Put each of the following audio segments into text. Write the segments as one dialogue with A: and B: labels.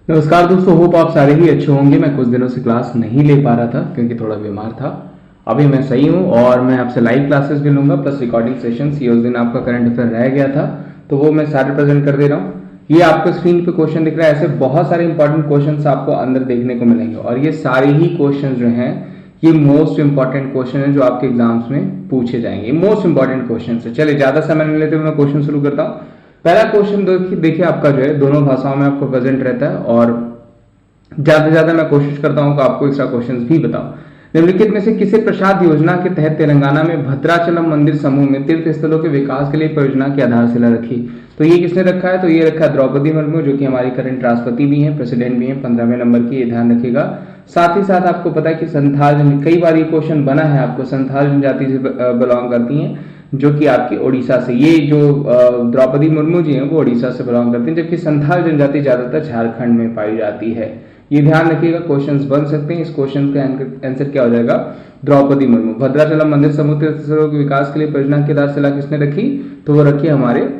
A: नमस्कार दोस्तों, होप आप सारे ही अच्छे होंगे। मैं कुछ दिनों से क्लास नहीं ले पा रहा था क्योंकि थोड़ा बीमार था। अभी मैं सही हूँ और मैं आपसे लाइव क्लासेस भी लूंगा प्लस रिकॉर्डिंग सेशंस। ये उस दिन आपका करंट अफेयर रह गया था तो वो मैं सारे प्रेजेंट कर दे रहा हूँ। ये आपको स्क्रीन पे क्वेश्चन दिख रहा है। ऐसे बहुत सारे इंपॉर्टेंट क्वेश्चन आपको अंदर देखने को मिलेंगे और ये सारे ही क्वेश्चन जो हैं ये मोस्ट इंपॉर्टेंट क्वेश्चन है जो आपके एग्जाम्स में पूछे जाएंगे। मोस्ट इंपॉर्टेंट क्वेश्चन है। चलिए ज्यादा समय नहीं लेते हुए मैं क्वेश्चन शुरू करता हूँ। पहला क्वेश्चन देखिए आपका जो है दोनों भाषाओं में आपको प्रेजेंट रहता है और ज्यादा से ज्यादा मैं कोशिश करता हूं कि आपको एक्स्ट्रा क्वेश्चंस भी बताऊं। निम्नलिखित में से किसे प्रसाद योजना के तहत तेलंगाना में भद्राचलम मंदिर समूह में तीर्थ स्थलों के विकास के लिए परियोजना की आधारशिला रखी? तो ये किसने रखा है? तो ये रखा है द्रौपदी मुर्मू, जो कि हमारी करंट राष्ट्रपति भी हैं, प्रेसिडेंट भी हैं, 15वें नंबर की। ये ध्यान रखिएगा। साथ ही साथ आपको पता है कि संथाल, कई बार ये क्वेश्चन बना है आपको, संथाल जनजाति से बिलोंग करती हैं जो कि आपकी ओडिशा से। ये जो द्रौपदी मुर्मू जी हैं वो ओडिशा से बिलोंग करती हैं, जबकि संथाल जनजाति ज्यादातर झारखंड में पाई जाती है। ये ध्यान रखिएगा, क्वेश्चंस बन सकते हैं। इस क्वेश्चन का आंसर क्या हो जाएगा? द्रौपदी मुर्मू। भद्राचलम मंदिर समूह तीर्थ स्थलों के विकास के लिए परियोजना की आधारशिला किसने रखी? तो वो रखी हमारे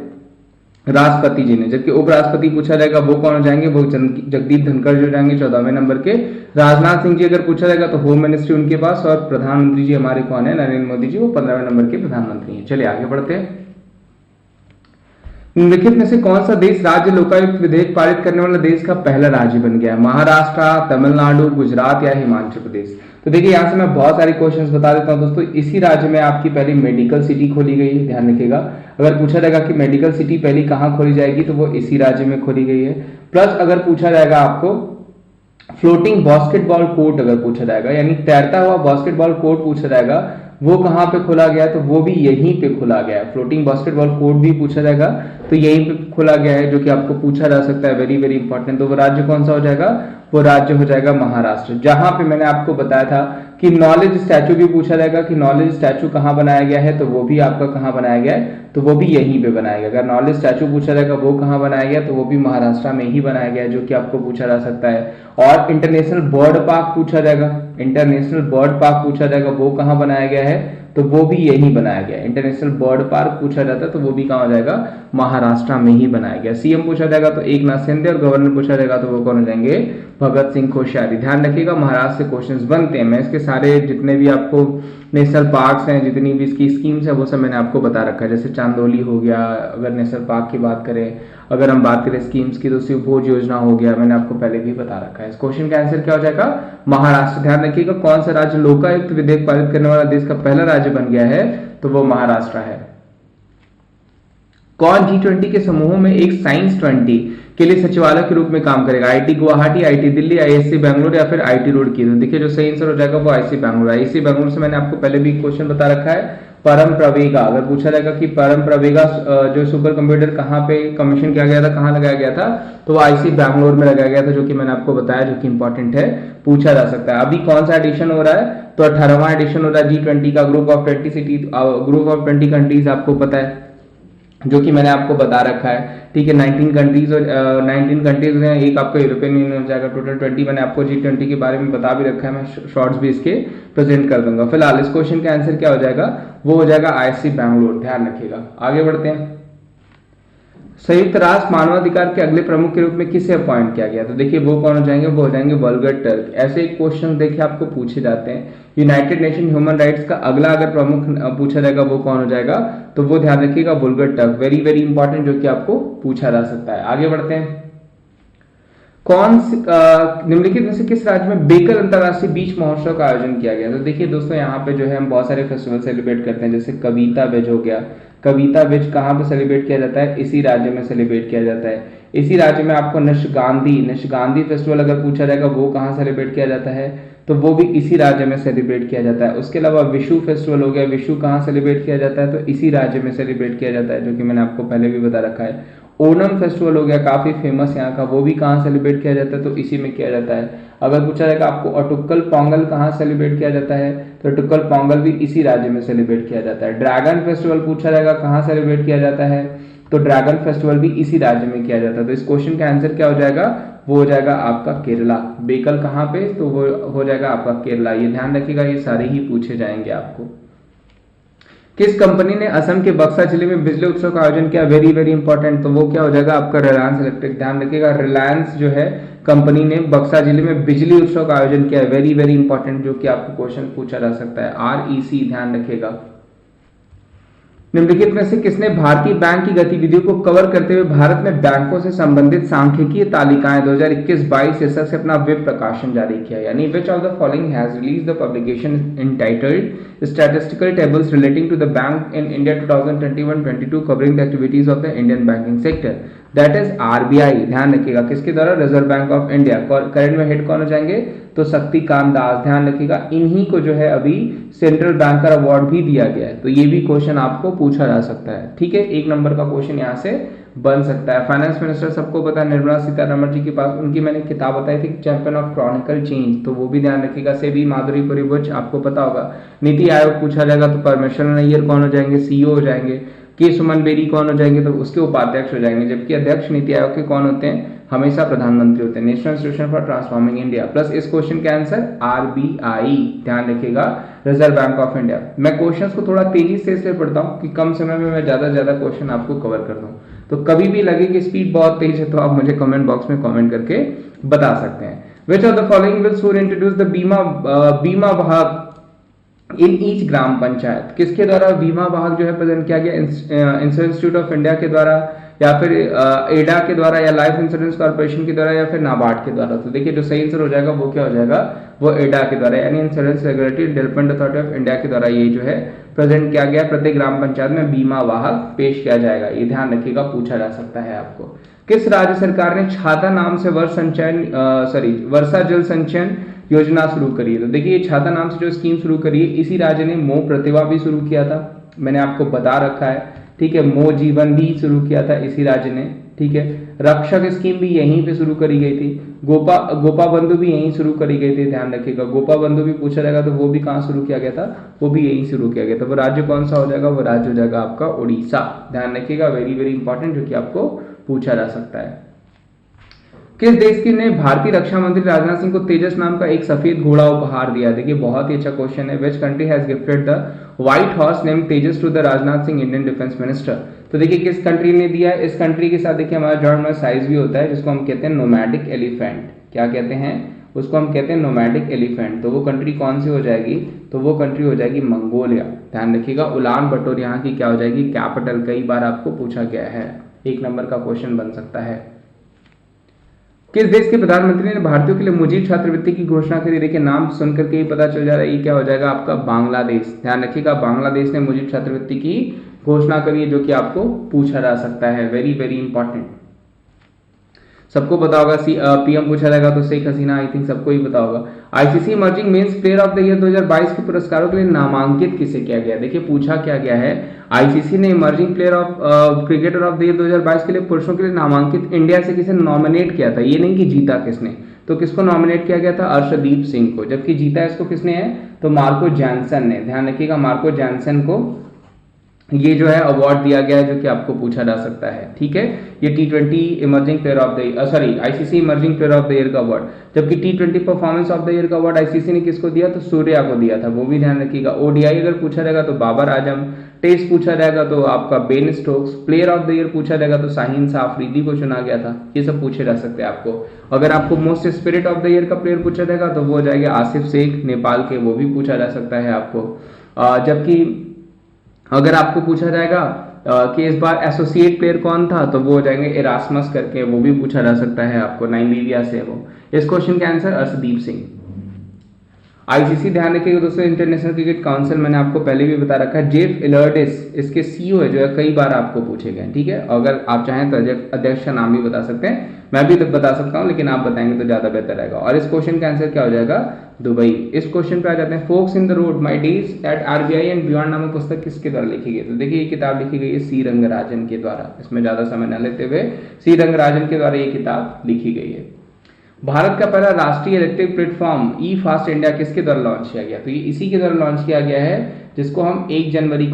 A: राष्ट्रपति जी ने। जबकि उपराष्ट्रपति पूछा जाएगा वो कौन हो जाएंगे? वो जगदीप धनखड़ जी हो जाएंगे, 14वें नंबर के। राजनाथ सिंह जी अगर पूछा जाएगा तो होम मिनिस्ट्री उनके पास, और प्रधानमंत्री जी हमारे कौन है? नरेंद्र मोदी जी, वो 15वें नंबर के प्रधानमंत्री हैं। चलिए आगे बढ़ते हैं। निम्नलिखित में से कौन सा देश राज्य लोकायुक्त विधेयक पारित करने वाला देश का पहला राज्य बन गया है? महाराष्ट्र, तमिलनाडु, गुजरात या हिमाचल प्रदेश? तो देखिए यहाँ से मैं बहुत सारे क्वेश्चंस बता देता हूँ दोस्तों। इसी राज्य में आपकी पहली मेडिकल सिटी खोली गई है, ध्यान रखिएगा। अगर पूछा जाएगा कि मेडिकल सिटी पहली कहाँ खोली जाएगी तो वो इसी राज्य में खोली गई है। प्लस अगर पूछा जाएगा आपको फ्लोटिंग बास्केटबॉल कोर्ट, अगर पूछा जाएगा यानी तैरता हुआ बास्केटबॉल कोर्ट पूछा जाएगा, वो कहाँ पे खोला गया है? तो वो भी यहीं पे खोला गया है। फ्लोटिंग बास्केटबॉल कोर्ट भी पूछा जाएगा तो यहीं पे खोला गया है, जो कि आपको पूछा जा सकता है। Very very important. तो वो राज्य कौन सा हो जाएगा? वो राज्य हो जाएगा महाराष्ट्र। जहां पे मैंने आपको बताया था कि नॉलेज स्टैचू भी पूछा जाएगा कि नॉलेज स्टैचू कहाँ बनाया गया है, तो वो भी आपका कहाँ बनाया गया है? तो वो भी यहीं पे बनाया गया। अगर नॉलेज स्टैचू पूछा जाएगा वो कहाँ बनाया गया, तो वो भी महाराष्ट्र में ही बनाया गया है, जो कि आपको पूछा जा सकता है। और इंटरनेशनल बर्ड पार्क पूछा जाएगा, इंटरनेशनल बर्ड पार्क पूछा जाएगा, वो कहाँ बनाया गया है? तो वो भी यही बनाया गया। इंटरनेशनल बर्ड पार्क पूछा जाता है तो वो भी कहाँ हो जाएगा? महाराष्ट्र में ही बनाया गया। सीएम पूछा जाएगा तो एकनाथ शिंदे, और गवर्नर पूछा जाएगा तो वो कौन हो जाएंगे? भगत सिंह कोश्यारी। ध्यान रखिएगा, महाराष्ट्र से क्वेश्चंस बनते हैं। मैं इसके सारे जितने भी आपको नेशनल पार्क्स हैं, जितनी भी इसकी स्कीम्स है, वो सब मैंने आपको बता रखा है। जैसे चांदोली हो गया, अगर नेशनल पार्क की बात करें, अगर हम बात करें स्कीम्स की तो शिवभोज योजना हो गया, मैंने आपको पहले भी बता रखा है। इस क्वेश्चन का आंसर क्या हो जाएगा? महाराष्ट्र। ध्यान रखिएगा, कौन सा राज्य लोकायुक्त विधेयक पारित करने वाला देश का पहला राज्य बन गया है? तो वो महाराष्ट्र है। कौन G20 के समूहों में एक साइंस 20 के लिए सचिवालय के रूप में काम करेगा? IT Guwahati, IT Delhi, ISC Bangalore या फिर आईटी रुड़की? तो देखिए जो सही आंसर हो जाएगा वो आईसी बैंगलोर। आईसी बैंगलोर से मैंने आपको पहले भी क्वेश्चन बता रखा है। परम प्रवेगा, अगर पूछा जाएगा कि परम प्रवेगा जो सुपर कंप्यूटर कहाँ पे कमीशन किया गया था, कहाँ लगाया गया था, तो वो आईसी बैंगलोर में लगाया गया था, जो कि मैंने आपको बताया, जो कि इंपॉर्टेंट है, पूछा जा सकता है। अभी कौन सा एडिशन हो रहा है? तो 18वां एडिशन हो रहा है G20 का। Group of 20 city, group of 20 countries आपको पता है, जो कि मैंने आपको बता रखा है। ठीक है, 19 कंट्रीज और 19 कंट्रीज हैं, एक आपका यूरोपियन यूनियन हो जाएगा। टोटल 20 मैंने आपको G20 के बारे में बता भी रखा है। मैं शॉर्ट्स भी इसके प्रेजेंट कर दूंगा। फिलहाल इस क्वेश्चन का आंसर क्या हो जाएगा? वो हो जाएगा आईसी बैंगलोर। ध्यान रखिएगा। आगे बढ़ते हैं। संयुक्त राष्ट्र मानवाधिकार के अगले प्रमुख के रूप में किसे अपॉइंट किया गया? तो देखिए वो कौन हो जाएंगे? वो हो जाएंगे वोल्गर टर्क। ऐसे क्वेश्चन देखिए आपको पूछे जाते हैं। यूनाइटेड नेशन ह्यूमन राइट्स का अगला अगर प्रमुख पूछा जाएगा वो कौन हो जाएगा? तो वो ध्यान रखिएगा Volker Turk. Very very important, जो कि आपको पूछा जा सकता है। आगे बढ़ते हैं। कौन निम्नलिखित में से किस राज्य में बेकल अंतर्राष्ट्रीय बीच महोत्सव का आयोजन किया गया? तो देखिए दोस्तों, यहाँ पे जो है हम बहुत सारे फेस्टिवल सेलिब्रेट करते हैं। जैसे कविता वेज हो गया। कविता वेज कहाँ पे सेलिब्रेट किया जाता है? इसी राज्य में सेलिब्रेट किया जाता है। इसी राज्य में आपको निशगांधी फेस्टिवल अगर पूछा जाएगा वो कहाँ सेलिब्रेट किया जाता है? तो वो भी इसी राज्य में सेलिब्रेट किया जाता है। उसके अलावा विशु फेस्टिवल हो गया। विशु कहाँ सेलिब्रेट किया जाता है? तो इसी राज्य में सेलिब्रेट किया जाता है, जो कि मैंने आपको पहले भी बता रखा है। ओणम फेस्टिवल हो गया, काफी फेमस यहाँ का, वो भी कहाँ सेलिब्रेट किया जाता है? तो इसी में किया जाता है। अगर पूछा जाएगा आपको अटुक्कल पोंगल कहाँ सेलिब्रेट किया जाता है? तो अटुक्कल पोंगल भी इसी राज्य में सेलिब्रेट किया जाता है। ड्रैगन फेस्टिवल पूछा जाएगा कहाँ सेलिब्रेट किया जाता है? तो ड्रैगन फेस्टिवल भी इसी राज्य में किया जाता है। तो इस क्वेश्चन का आंसर क्या हो जाएगा? वो हो जाएगा आपका केरला। बेकल कहाँ पे? तो वो हो जाएगा आपका केरला। ये ध्यान रखिएगा, ये सारे ही पूछे जाएंगे आपको। किस कंपनी ने असम के बक्सा जिले में बिजली उत्सव का आयोजन किया? वेरी वेरी इंपॉर्टेंट, तो वो क्या हो जाएगा आपका रिलायंस इलेक्ट्रिक। ध्यान रखिएगा, रिलायंस जो है कंपनी ने बक्सा जिले में बिजली उत्सव का आयोजन किया है। वेरी वेरी इंपॉर्टेंट, जो कि आपको क्वेश्चन पूछा जा सकता है। REC, ध्यान रखिएगा। निम्नलिखित में से किसने भारतीय बैंक की गतिविधियों को कवर करते हुए भारत में बैंकों से संबंधित सांख्यिकीय तालिकाएं 2021-22 शीर्षक से अपना वेब प्रकाशन जारी किया? यानी which of the following has released the publication entitled statistical tables relating to the bank in India 2021-22 covering the activities of the Indian banking sector? That is RBI। ध्यान रखिएगा, किसके द्वारा? Reserve bank of India. Current में head कौन हो जाएंगे? तो शक्तिकांत दास। ध्यान रखिएगा, इन्हीं को जो है अभी सेंट्रल बैंकर अवार्ड भी दिया गया है। तो ये भी क्वेश्चन आपको पूछा जा सकता है। ठीक है, 1 नंबर का क्वेश्चन यहाँ से बन सकता है। फाइनेंस मिनिस्टर सबको पता है निर्मला सीतारमण जी के पास, उनकी मैंने किताब बताई थी चैंपियन ऑफ क्रॉनिकल चेंज, तो वो भी ध्यान रखिएगा। सेबी माधुरी परिवच आपको पता होगा। नीति आयोग पूछा जाएगा तो परमेश्वरन अय्यर कौन हो जाएंगे? CEO हो जाएंगे। के सुमन बेरी कौन हो जाएंगे? तो उसके उपाध्यक्ष हो जाएंगे। जबकि अध्यक्ष नीति आयोग के कौन होते हैं? हमेशा प्रधानमंत्री होते हैं। National institution for transforming India. Plus इस क्वेश्चन का आंसर RBI। ध्यान रखिएगा, रिजर्व बैंक ऑफ इंडिया। मैं क्वेश्चंस को थोड़ा तेजी से इसलिए पढ़ता हूँ कि कम समय में मैं ज्यादा से ज्यादा क्वेश्चन आपको कवर कर दूं। तो कभी भी लगे कि स्पीड बहुत तेज है तो आप मुझे कमेंट बॉक्स में कमेंट करके बता सकते हैं। विच of the following will soon introduce the बीमा वाहक इन ईच ग्राम पंचायत? किसके द्वारा बीमा वाहक जो है प्रेजेंट किया गया? इंस्टीट्यूट ऑफ इंडिया के द्वारा, या फिर एडा के द्वारा, या लाइफ इंश्योरेंस कॉर्पोरेशन के द्वारा, या फिर नाबार्ड के द्वारा? तो देखिए, जो सही आंसर हो जाएगा वो क्या हो जाएगा? वो एडा के द्वारा, यानी insurance regulatory development authority of India के द्वारा ये जो है प्रेजेंट किया गया। प्रत्येक ग्राम पंचायत में बीमा वाहक पेश किया जाएगा। ये ध्यान रखिएगा, पूछा जा सकता है आपको। किस राज्य सरकार ने छाता नाम से वर्षा जल संचयन योजना शुरू करी है? तो देखिए, छाता नाम से जो स्कीम शुरू करी है, इसी राज्य ने मोह प्रतिभा भी शुरू किया था, मैंने आपको बता रखा है। ठीक है, मोह जीवन भी शुरू किया था इसी राज्य ने। ठीक है, रक्षक स्कीम भी यहीं पे शुरू करी गई थी। गोपा बंधु भी यहीं शुरू करी गई थी। ध्यान रखिएगा, गोपा बंधु भी पूछा जाएगा तो वो भी कहाँ शुरू किया गया था? वो भी यहीं शुरू किया गया था। वो राज्य कौन सा हो जाएगा? वो राज्य हो जाएगा आपका उड़ीसा। ध्यान रखिएगा, वेरी वेरी इंपॉर्टेंट, जो कि आपको पूछा जा सकता है। किस देश की ने भारतीय रक्षा मंत्री राजनाथ सिंह को तेजस नाम का एक सफेद घोड़ा उपहार दिया? देखिए, बहुत ही अच्छा क्वेश्चन है। Which country has gifted the white horse name Tejas to the Rajnath Singh, Indian defence minister? तो देखिए, किस कंट्री ने दिया है? इस कंट्री के साथ देखिए हमारा जॉइंट में साइज भी होता है, जिसको हम कहते हैं नोमैडिक एलिफेंट। क्या कहते हैं उसको? हम कहते हैं नोमैडिक एलिफेंट। तो वो कंट्री कौन सी हो जाएगी? तो वो कंट्री हो जाएगी मंगोलिया। ध्यान रखिएगा, उलान बटोर यहाँ की क्या हो जाएगी? कैपिटल। कई बार आपको पूछा गया है, 1 नंबर का क्वेश्चन बन सकता है। किस देश के प्रधानमंत्री ने भारतीयों के लिए मुजीब छात्रवृत्ति की घोषणा करी? देखिए, नाम सुनकर के ही पता चल जा रहा है, ये क्या हो जाएगा आपका? बांग्लादेश। ध्यान रखिएगा, बांग्लादेश ने मुजीब छात्रवृत्ति की घोषणा करी है, जो कि आपको पूछा जा सकता है। वेरी वेरी इंपॉर्टेंट, सबको पता होगा। PM पूछा जाएगा तो शेख हसीना, आई थिंक सबको ही पता होगा। ICC emerging men's player of the year 2022 के पुरस्कारों के लिए नामांकित किसे किया गया? देखिए, पूछा क्या गया है, ICC ने emerging player of cricketer of the year 2022 के लिए पुरुषों के लिए नामांकित इंडिया से किसे नॉमिनेट किया था? ये नहीं कि जीता किसने, तो किसको नॉमिनेट किया गया था? अर्शदीप सिंह को। जबकि जीता इसको किसने है? तो मार्को जॉनसन ने। ध्यान रखिएगा, मार्को जॉनसन को ये जो है अवार्ड दिया गया है, जो कि आपको पूछा जा सकता है। ठीक है, ये T20 emerging player of the ICC emerging player of the year का अवार्ड। जबकि T20 performance of the year का अवार्ड ICC ने किसको दिया? तो सूर्या को दिया था, वो भी ध्यान रखिएगा। ODI अगर पूछा जाएगा तो बाबर आजम, टेस्ट पूछा जाएगा तो आपका Ben Stokes, player of the year पूछा जाएगा तो शाहीन शाह अफरीदी को चुना गया था। ये सब पूछे जा सकते हैं आपको। अगर आपको most spirit of the year का प्लेयर पूछा जाएगा तो वो हो जाएगा आसिफ शेख नेपाल के, वो भी पूछा जा सकता है आपको। जबकि अगर आपको पूछा जाएगा कि इस बार एसोसिएट प्लेयर कौन था, तो वो हो जाएंगे इरास्मस करके, वो भी पूछा जा सकता है आपको। नाइजीरिया से वो। इस क्वेश्चन का आंसर अर्शदीप सिंह। ICC ध्यान रखिएगा दोस्तों, इंटरनेशनल क्रिकेट काउंसिल, मैंने आपको पहले भी बता रखा है। जेफ इलर्डिस इसके CEO है, जो है कई बार आपको पूछे गए। ठीक है, अगर आप चाहें तो अध्यक्ष का नाम भी बता सकते हैं, मैं भी बता सकता हूं, लेकिन आप बताएंगे तो ज्यादा बेहतर रहेगा। और इस क्वेश्चन का आंसर क्या हो जाएगा? दुबई। इस क्वेश्चन पे आ जाते हैं। Fox in the road, my days at RBI and beyond नामक पुस्तक किसके द्वारा लिखी गई? तो देखिए, ये किताब लिखी गई है C रंगराजन के द्वारा। इसमें ज्यादा समय न लेते हुए C रंगराजन के द्वारा ये किताब लिखी गई है। भारत का पहला राष्ट्रीय इलेक्ट्रिक प्लेटफॉर्म ई फास्ट इंडिया किसके द्वारा लॉन्च किया गया? तो ये इसी के द्वारा लॉन्च किया गया है, जिसको हम 1 जनवरी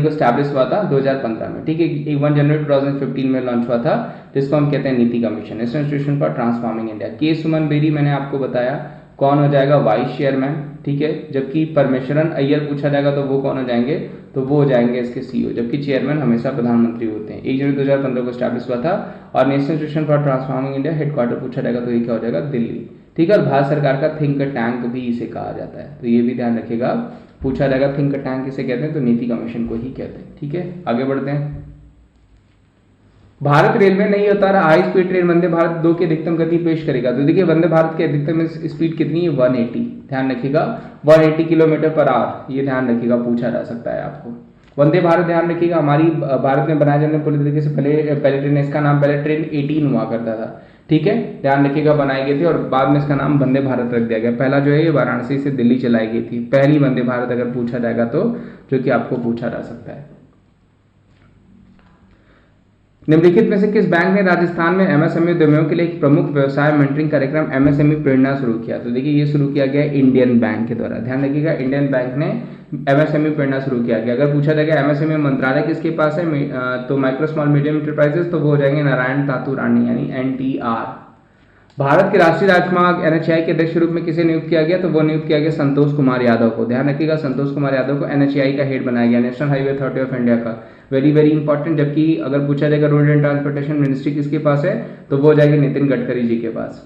A: को स्टैब्लिश हुआ था 2015 में। ठीक है, 1 जनवरी 2015 में लॉन्च हुआ था, जिसको हम कहते हैं नीति commission, national institution for transforming India. के सुमन बेरी मैंने आपको बताया कौन हो जाएगा, वाइस चेयरमैन, ठीक है। जबकि परमेश्वरन अय्यर पूछा जाएगा तो वो कौन हो जाएंगे, तो वो हो जाएंगे इसके सीईओ, जबकि चेयरमैन हमेशा प्रधानमंत्री होते हैं। 1 जनवरी 2015 को स्टैब्लिश हुआ था। और national institution for transforming India headquarter पूछा जाएगा तो ये क्या हो जाएगा, दिल्ली, ठीक है। और भारत सरकार का थिंक टैंक भी इसे कहा जाता है, तो ये भी ध्यान रखिएगा, पूछा जाएगा थिंक टैंक किसे कहते हैं, तो नीति कमीशन को ही कहते हैं, ठीक है। आगे बढ़ते हैं। भारत रेलवे नहीं होता रहा high speed train Vande Bharat 2 की अधिकतम गति पेश करेगा, तो देखिए वंदे भारत की अधिकतम स्पीड कितनी है, 180, ध्यान रखिएगा 180 किलोमीटर पर आवर, ये ध्यान रखिएगा, पूछा जा सकता है आपको। वंदे भारत ध्यान रखिएगा हमारी भारत में बनाए जाने पूरी तरीके से पहले ट्रेन, इसका नाम पहले ट्रेन 18 हुआ करता था, ठीक है, ध्यान रखिएगा, बनाई गई थी और बाद में इसका नाम वंदे भारत रख दिया गया। पहला जो है ये वाराणसी से दिल्ली चलाई गई थी, पहली वंदे भारत अगर पूछा जाएगा तो, जो कि आपको पूछा जा सकता है। निम्नलिखित में से किस बैंक ने राजस्थान में एमएसएमई उद्यमियों के लिए एक प्रमुख व्यवसाय मेंटरिंग कार्यक्रम एमएसएमई प्रेरणा शुरू किया, तो देखिए ये शुरू किया गया इंडियन बैंक के द्वारा, ध्यान रखिएगा इंडियन बैंक ने एमएसएमई प्रेरणा शुरू किया गया। अगर पूछा जाएगा एमएसएमई मंत्रालय किसके पास है, तो माइक्रो स्मॉल मीडियम एंटरप्राइजेस, तो वो हो जाएंगे नारायण तातू रानी यानी एनटीआर। भारत के राष्ट्रीय राजमार्ग एनएचएआई के अध्यक्ष रूप में किसे नियुक्त किया गया, तो वो नियुक्त किया गया संतोष कुमार यादव को, ध्यान रखिएगा संतोष कुमार यादव को एनएचएआई का हेड बनाया गया, national highway authority of India का, वेरी वेरी इंपॉर्टेंट। जबकि अगर पूछा जाएगा रोड एंड ट्रांसपोर्टेशन मिनिस्ट्री किसके पास है, तो वो हो जाएगी नितिन गडकरी जी के पास।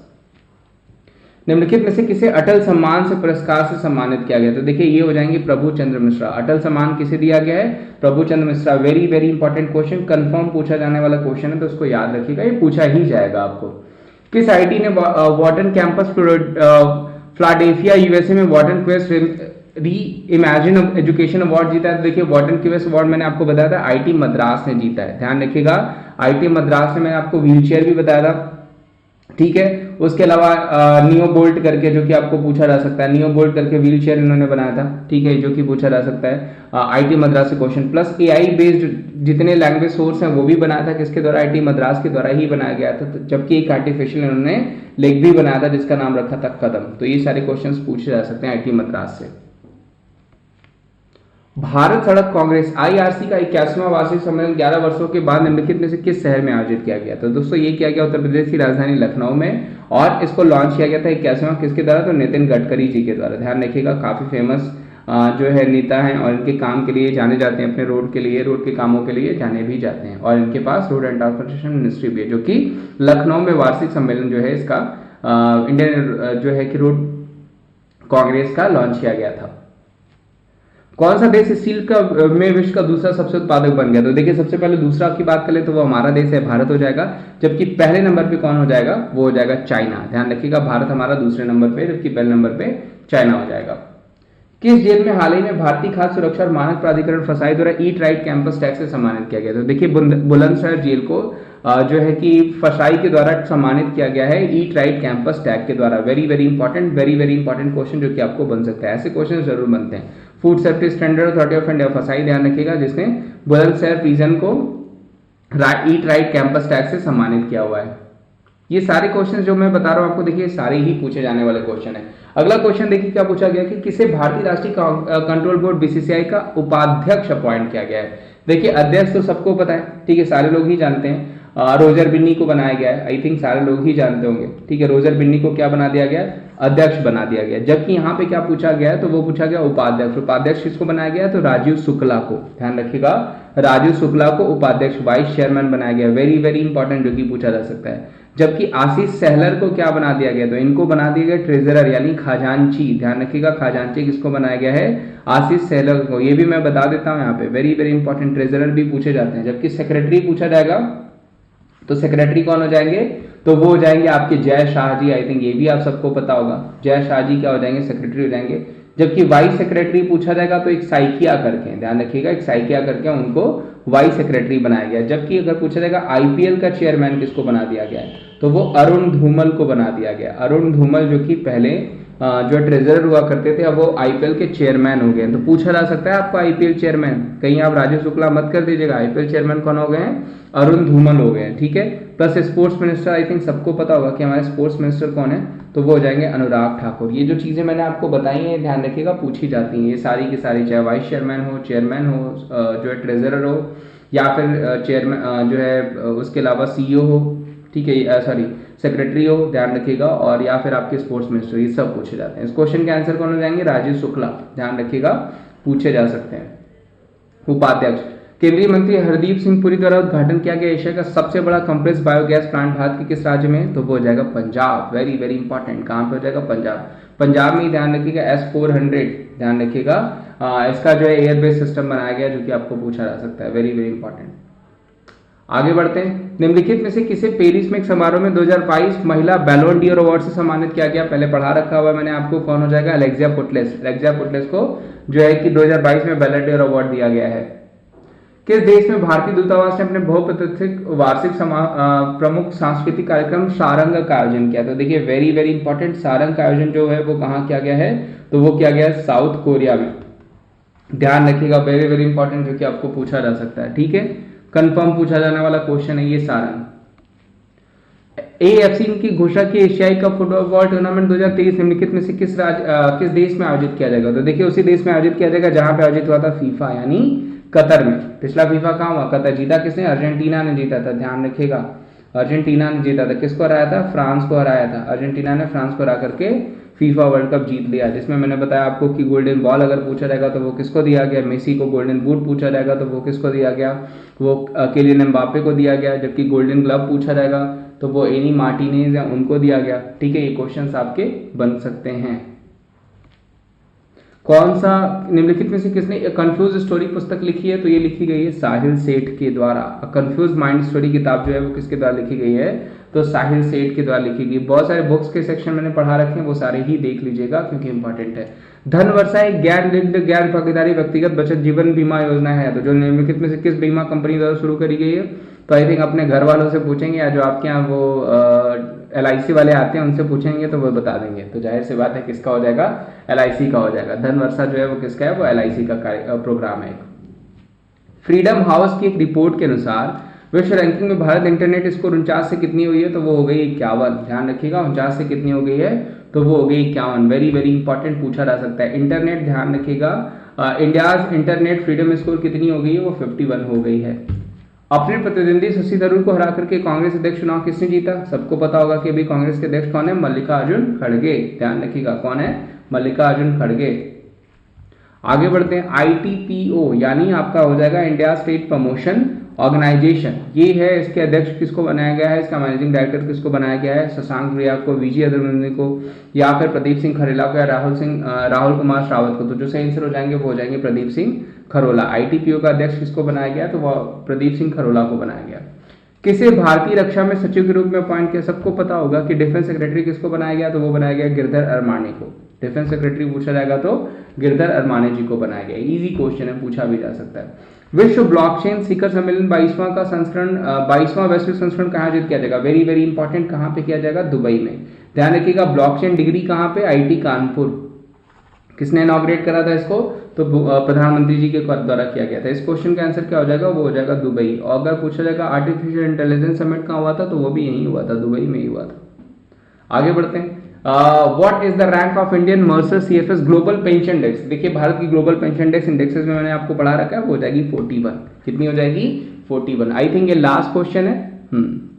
A: निम्नलिखित में से किसे अटल सम्मान से पुरस्कार से सम्मानित किया गया, तो देखिए ये हो जाएंगे प्रभु चंद्र मिश्रा। अटल सम्मान किसे दिया गया है, Prabhu Chandra Mishra, very very important question, confirm पूछा जाने वाला क्वेश्चन है, तो उसको याद रखिएगा, ये पूछा ही जाएगा आपको। किस आईटी ने वॉर्टन कैंपस फिलाडेल्फिया यूएसए में वॉर्टन क्वेस्ट री इमेजिन एजुकेशन अवार्ड जीता है, तो देखिए वॉर्टन क्वेस्ट अवार्ड मैंने आपको बताया था आईटी मद्रास ने जीता है, ध्यान रखिएगा आईटी मद्रास ने, मैंने आपको व्हील चेयर भी बताया था, ठीक है। उसके अलावा नियो बोल्ट करके जो कि आपको पूछा जा सकता है, नियो बोल्ट करके व्हील चेयर इन्होंने बनाया था, ठीक है, जो कि पूछा जा सकता है आईटी मद्रास से क्वेश्चन। प्लस एआई बेस्ड जितने लैंग्वेज सोर्स हैं वो भी बनाया था किसके द्वारा, आईटी मद्रास के द्वारा ही बनाया गया था, जबकि एक आर्टिफिशियल इन्होंने लेग भी बनाया था जिसका नाम रखा था कदम। तो ये सारे क्वेश्चन पूछे जा सकते हैं आईटी मद्रास से। भारत सड़क कांग्रेस आईआरसी का 81वां वार्षिक सम्मेलन 11 वर्षों के बाद निम्नलिखित में से किस शहर में आयोजित किया गया, तो दोस्तों ये किया गया उत्तर प्रदेश की राजधानी लखनऊ में, और इसको लॉन्च किया गया था 81वां किसके द्वारा, तो नितिन गडकरी जी के द्वारा। ध्यान रखिएगा काफी फेमस जो है नेता हैं और इनके काम के लिए जाने जाते हैं, अपने रोड के लिए, रोड के कामों के लिए जाने भी जाते हैं, और इनके पास रोड एंड ट्रांसपोर्टेशन मिनिस्ट्री भी है, जो कि लखनऊ में वार्षिक सम्मेलन जो है इसका इंडियन जो है कि रोड कांग्रेस का लॉन्च किया गया था। कौन सा देश स्टील का में विश्व का दूसरा सबसे उत्पादक बन गया, तो देखिए सबसे पहले दूसरा की बात करें तो वो हमारा देश है, भारत हो जाएगा, जबकि पहले नंबर पे कौन हो जाएगा, वो हो जाएगा चाइना। ध्यान रखिएगा भारत हमारा दूसरे नंबर पे, जबकि पहले नंबर पे चाइना हो जाएगा। किस जेल में हाल ही में भारतीय खाद्य सुरक्षा और मानक प्राधिकरण फसाई द्वारा ईट राइट कैंपस टैग से सम्मानित किया गया, तो देखिए बुलंदशहर जेल को जो है कि फसाई के द्वारा सम्मानित किया गया है ईट राइट कैंपस टैग के द्वारा। Very very important, very very important question जो कि आपको बन सकता है, ऐसे क्वेश्चन जरूर बनते हैं। Food safety standard authority of India फसाई, ध्यान रखिएगा, जिसने बुलंदशहर प्रिजन को ईट राइट कैंपस टैग से सम्मानित किया हुआ है। ये सारे क्वेश्चन जो मैं बता रहा हूं आपको, देखिए सारे ही पूछे जाने वाले क्वेश्चन है। अगला क्वेश्चन देखिए क्या पूछा गया कि किसे भारतीय राष्ट्रीय कंट्रोल बोर्ड बीसीसीआई का उपाध्यक्ष अपॉइंट किया गया है। देखिए अध्यक्ष तो सबको पता है, ठीक है, सारे लोग ही जानते हैं, रोजर बिन्नी को बनाया गया है, आई थिंक सारे लोग ही जानते होंगे, ठीक है, रोजर बिन्नी को क्या बना दिया गया, अध्यक्ष बना दिया गया। जबकि यहाँ पे क्या पूछा गया है, तो वो पूछा गया उपाध्यक्ष। उपाध्यक्ष किसको बनाया गया, तो राजीव शुक्ला को, ध्यान रखिएगा राजीव शुक्ला को उपाध्यक्ष वाइस चेयरमैन बनाया गया, वेरी वेरी इंपॉर्टेंट, जो कि पूछा जा सकता है। जबकि आशीष सहलर को क्या बना दिया गया, तो इनको बना दिया गया ट्रेजरर यानी खजांची, ध्यान रखिएगा खजांची किसको बनाया गया है, आशीष सहलर को। ये भी मैं बता देता हूं यहाँ पे, वेरी वेरी इंपॉर्टेंट, ट्रेजरर भी पूछे जाते हैं। जबकि सेक्रेटरी पूछा जाएगा तो सेक्रेटरी कौन हो जाएंगे, तो वो हो जाएंगे आपके जय शाह जी, आई थिंक ये भी आप सबको पता होगा, जय शाह जी क्या हो जाएंगे, सेक्रेटरी हो जाएंगे। जबकि वाइस सेक्रेटरी पूछा जाएगा तो एक साइकिया करके, ध्यान रखिएगा एक साइकिया करके उनको वाइस सेक्रेटरी बनाया गया। जबकि अगर पूछा जाएगा आईपीएल का चेयरमैन किसको बना दिया गया है, तो वो अरुण धूमल को बना दिया गया। अरुण धूमल जो कि पहले जो ट्रेजरर हुआ करते थे, अब वो आईपीएल के चेयरमैन हो गए। तो पूछा जा सकता है आपको आईपीएल चेयरमैन, कहीं आप राजीव शुक्ला मत कर दीजिएगा, आईपीएल चेयरमैन कौन हो गए हैं, अरुण धूमल हो गए हैं, ठीक है। Plus sports minister, I think सबको पता होगा कि हमारे स्पोर्ट्स मिनिस्टर कौन है, तो वो हो जाएंगे अनुराग ठाकुर। ये जो चीजें मैंने आपको बताई हैं ध्यान रखिएगा पूछी जाती हैं, ये सारी की सारी, चाहे वाइस चेयरमैन हो, चेयरमैन हो, जो है ट्रेजरर हो, या फिर चेयरमैन जो है उसके अलावा सीईओ हो, ठीक है, सॉरी सेक्रेटरी हो, ध्यान रखिएगा, और या फिर आपके स्पोर्ट्स मिनिस्टर, ये सब पूछे जाते हैं। इस क्वेश्चन के आंसर कौन हो जाएंगे? राजीव शुक्ला, ध्यान रखिएगा, पूछे जा सकते हैं। उपाध्यक्ष, केंद्रीय मंत्री हरदीप सिंह पुरी द्वारा उद्घाटन किया गया एशिया का सबसे बड़ा कंप्रेस बायोगैस प्लांट भारत के किस राज्य में? तो वो हो जाएगा पंजाब। वेरी वेरी इंपॉर्टेंट, कहां पे हो जाएगा? पंजाब। पंजाब में ही ध्यान रखिएगा S400, ध्यान रखिएगा, इसका जो है एयर बेस सिस्टम बनाया गया, जो कि आपको पूछा जा सकता है। Very very important. आगे बढ़ते हैं। निम्नलिखित में से किसे पेरिस में एक समारोह में 2022 महिला बैलोन डी'ओर अवार्ड से सम्मानित किया गया? पहले पढ़ा रखा हुआ है मैंने आपको, कौन हो जाएगा? अलेक्सिया पुटलेस। अलेक्सिया पुटलेस को जो है कि 2022 में बैलोन डी'ओर अवार्ड दिया गया है। किस देश में भारतीय दूतावास ने अपने बहुप्रतीक्षित वार्षिक प्रमुख सांस्कृतिक कार्यक्रम सारंग का आयोजन किया? तो देखिए वेरी वेरी इंपॉर्टेंट, सारंग का आयोजन जो है वो कहाँ किया गया है? तो वो किया गया है साउथ कोरिया में, ध्यान रखिएगा, वेरी वेरी इंपॉर्टेंट, जो कि आपको पूछा जा सकता है। ठीक है, कंफर्म पूछा जाने वाला क्वेश्चन है ये सारंग। AFC की घोषणा की एशियाई कप फुटबॉल टूर्नामेंट 2023 निम्नलिखित में से किस देश में आयोजित किया जाएगा? तो देखिए उसी देश में आयोजित किया जाएगा जहां पे आयोजित हुआ था फीफा, यानी कतर में। पिछला फीफा कहाँ हुआ? कतर। जीता किसने? अर्जेंटीना ने जीता था, ध्यान रखिएगा, अर्जेंटीना ने जीता था। किसको हराया था? फ्रांस को हराया था। अर्जेंटीना ने फ्रांस को हरा करके फीफा वर्ल्ड कप जीत लिया, जिसमें मैंने बताया आपको कि गोल्डन बॉल अगर पूछा जाएगा तो वो किसको दिया गया? मेसी को। गोल्डन बूट पूछा जाएगा तो वो किसको दिया गया? वो किलियन एम्बापे को दिया गया। जबकि गोल्डन ग्लव पूछा जाएगा तो वो एनी मार्टिनेज है, उनको दिया गया। ठीक है, ये क्वेश्चंस आपके बन सकते हैं। कौन सा निम्नलिखित में से किसने कंफ्यूज स्टोरी पुस्तक लिखी है? तो ये लिखी गई है साहिल सेठ के द्वारा। कंफ्यूज माइंड स्टोरी किताब जो है वो किसके द्वारा लिखी गई है? तो साहिल सेठ के द्वारा लिखी गई। बहुत सारे बुक्स के सेक्शन मैंने पढ़ा रखे हैं, वो सारे ही देख लीजिएगा क्योंकि इंपॉर्टेंट है। धन वर्षा एक गैर लिंक्ड गैर भागीदारी व्यक्तिगत बचत जीवन बीमा योजना है, तो जो निम्नलिखित में से किस बीमा कंपनी द्वारा शुरू करी गई है? तो आई थिंक अपने घर वालों से पूछेंगे, या जो आपके यहाँ वो LIC वाले आते हैं उनसे पूछेंगे तो वो बता देंगे। तो जाहिर सी बात है किसका हो जाएगा? LIC का हो जाएगा। धन वर्षा जो है वो किसका है? वो LIC का प्रोग्राम है। फ्रीडम हाउस की एक रिपोर्ट के अनुसार विश्व रैंकिंग में भारत इंटरनेट स्कोर 49 से कितनी हुई है? तो वो हो गई 51, ध्यान रखिएगा, 49 से कितनी हो गई है? तो वो हो गई 51। वेरी वेरी इंपॉर्टेंट, पूछा जा सकता है। इंटरनेट, ध्यान रखिएगा, इंडियाज इंटरनेट फ्रीडम स्कोर कितनी हो गई है? वो 51 हो गई है। अपने प्रतिद्वंदी शशि थरूर को हरा करके कांग्रेस अध्यक्ष चुनाव किसने जीता? सबको पता होगा कि अभी कांग्रेस के अध्यक्ष कौन है? मल्लिकार्जुन खड़गे, ध्यान रखिएगा, कौन है? मल्लिकार्जुन खड़गे। आगे बढ़ते हैं। ITPO यानी आपका हो जाएगा इंडिया स्टेट प्रमोशन ऑर्गेनाइजेशन, ये है, इसके अध्यक्ष किसको बनाया गया है? इसका मैनेजिंग डायरेक्टर किसको बनाया गया है? शशांक भैया को, VG अधुरंजन को, या फिर प्रदीप सिंह खरेला को, या राहुल कुमार श्रावत को? तो जो सही आंसर हो जाएंगे वो हो जाएंगे प्रदीप सिंह खरोला। ITPO का अध्यक्ष किसको बनाया गया? तो वह प्रदीप सिंह खरोला को बनाया गया। किसे भारतीय रक्षा में सचिव के रूप में अपॉइंट किया? सबको पता होगा कि डिफेंस सेक्रेटरी किसको बनाया गया? तो वो बनाया गया गिरधर अरमाने को। डिफेंस सेक्रेटरी पूछा जाएगा तो गिरधर अरमाने जी को बनाया गया। इजी क्वेश्चन है, पूछा भी जा सकता है। विश्व ब्लॉकचेन शिखर सम्मेलन 22वां का संस्करण 22वां वैश्विक संस्करण कहाँ आयोजित किया जाएगा? वेरी वेरी इंपॉर्टेंट, कहाँ पे किया जाएगा? दुबई में। ध्यान रखिएगा, ब्लॉकचेन डिग्री कहाँ पे? IIT कानपुर। किसने इनॉग्रेट करा था इसको? तो प्रधानमंत्री जी के द्वारा किया गया था। इस क्वेश्चन का आंसर क्या हो जाएगा? वो हो जाएगा दुबई। और अगर पूछा जाएगा आर्टिफिशियल इंटेलिजेंस समिट कहाँ हुआ था? तो वो भी यहीं हुआ था, दुबई में ही हुआ था। आगे बढ़ते हैं। What is the rank of Indian Mercer CFS global pension index? देखिए भारत की ग्लोबल पेंशन इंडेक्स इंडेक्सेस में मैंने आपको पढ़ा रखा है, वो हो जाएगी 41। कितनी हो जाएगी? 41। आई थिंक ये लास्ट क्वेश्चन है।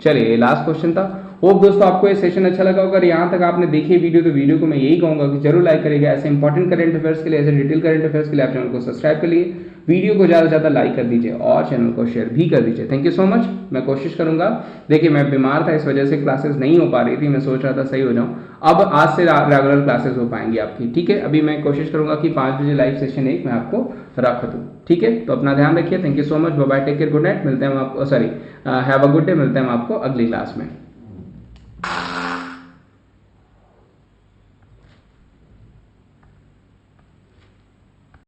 A: चलिए, ये लास्ट क्वेश्चन था। होप दोस्तों आपको ये सेशन अच्छा लगा। अगर यहाँ तक आपने देखी वीडियो तो वीडियो को मैं यही कहूंगा कि जरूर लाइक करिएगा। ऐसे इंपॉर्टेंट करंट अफेयर्स के लिए, ऐसे डिटेल करंट अफेयर्स के लिए आप चैनल को सब्सक्राइब कर लिए, वीडियो को ज़्यादा से ज़्यादा लाइक कर दीजिए और चैनल को शेयर भी कर दीजिए। Thank you so much. मैं कोशिश करूंगा, देखिए मैं बीमार था, इस वजह से क्लासेस नहीं हो पा रही थी, मैं सोच रहा था सही हो जाऊं। अब आज से रेगुलर क्लासेस हो पाएंगी आपकी, ठीक है। अभी मैं कोशिश करूंगा कि 5 बजे लाइव सेशन 1 मैं आपको रख दूं, ठीक है। तो अपना ध्यान रखिए। Thank you so much. Bye bye, take care, good night. मिलते हैं हम आपको, sorry, have a good day. मिलते हैं हम आपको अगली क्लास में।